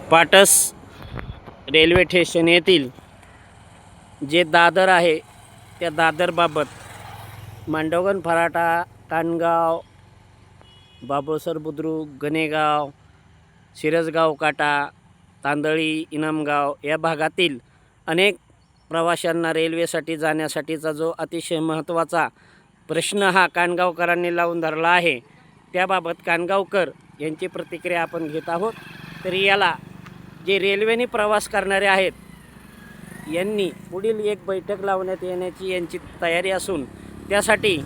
Patas railway station येथील जे दादर आहे त्या दादरबाबत मांडवगण फराटा कानगाव बाबळसर बुद्रुक गणेगाव शिरसगाव काटा तांदळी इनामगाव या भागातील अनेक प्रवाशांना रेल्वेसाठी जाण्यासाठीचा जो अतिशय महत्त्वाचा प्रश्न हा कानगावकरांनी लावून धरला आहे, त्याबाबत कानगावकर यांची प्रतिक्रिया आपण घेत आहोत। तरी याला जे रेल्वेने प्रवास करणारे आहेत यांनी पुढील एक बैठक लावण्यात येण्याची यांची तयारी असून त्यासाठी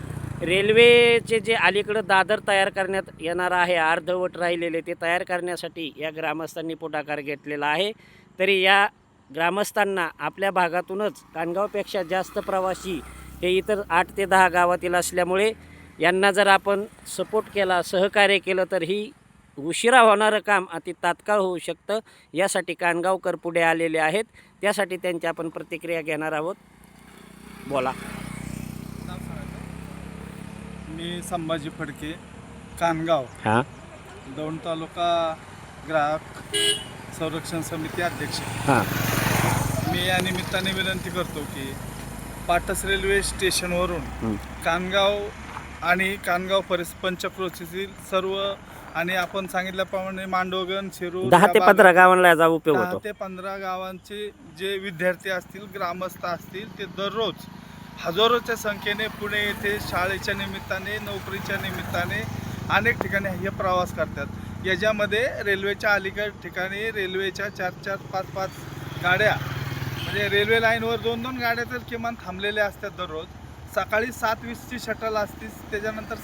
रेल्वेचे जे अलीकडे दादर तयार करण्यात येणार आहे अर्धवट राहिलेले ते तयार करण्यासाठी या ग्रामस्थांनी पुढाकार घेतलेला आहे। तरी या ग्रामस्थांना आपल्या भागातूनच कानगावपेक्षा जास्त प्रवासी हे इतर 8 ते 10 गावातील असल्यामुळे यांना जर आपण सपोर्ट केला सहकार्य केलं तर ही उशिरा होणारं काम अति तात्काळ होऊ शकतं। यासाठी कानगावकर पुढे आलेले आहेत, त्यासाठी त्यांची आपण प्रतिक्रिया घेणार आहोत। बोला। मी संभाजी फडके कानगाव हां दौंड तालुका ग्राहक संरक्षण समिती अध्यक्ष। हां मी या निमित्ताने विनंती करतो की पाटस रेल्वे स्टेशनवरून कानगाव आणि कानगाव पंचक्रोशीतील सर्व आणि आपण सांगितल्याप्रमाणे मांडवगण शिरूर 10 ते 15 गावांना याचा उपयोग 10 होतो। ते 15 गावांचे जे विद्यार्थी असतील ग्रामस्थ असतील ते दररोज हजारोच्या संख्येने पुणे येथे शाळेच्या निमित्ताने नोकरीच्या निमित्ताने अनेक ठिकाणी हे प्रवास करतात। याच्यामध्ये रेल्वेच्या अलीकडे ठिकाणी रेल्वेच्या 4-4, 5-5 गाड्या म्हणजे रेल्वे लाईनवर 2-2 गाड्या तर किमान थांबलेल्या असतात दररोज। सकाळी 7:20ची शटल असते, त्याच्यानंतर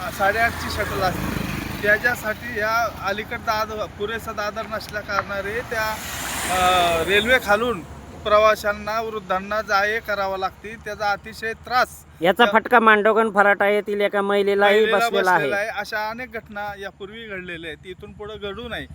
8:30ची शटल असते। त्याच्यासाठी या अलीकडे पुरेसा दादर नसल्या कारणाने त्या रेल्वे खालून प्रवाशांना वृद्धांना जाये करावं लागते, त्याचा अतिशय त्रास याचा फटका मांडवगण फराटा येथील एका महिलेलाही बसलेला आहे। अशा अनेक घटना यापूर्वी घडलेल्या आहेत, इथून पुढे घडू नये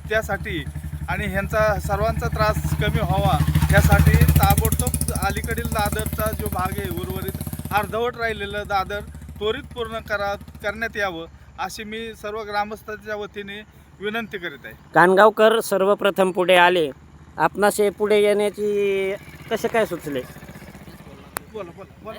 त्यासाठी आणि ह्यांचा सर्वांचा त्रास कमी व्हावा यासाठी ताबडतोब अलीकडील दादरचा जो भाग आहे उर्वरित अर्धवट राहिलेलं दादर त्वरित पूर्ण करण्यात यावं अशी मी सर्व ग्रामस्थांच्या वतीने विनंती करीत आहे। कानगावकर सर्वप्रथम पुढे आले, आपणास हे पुढे येण्याची कसे काय सुचले? बोला बोला बोला।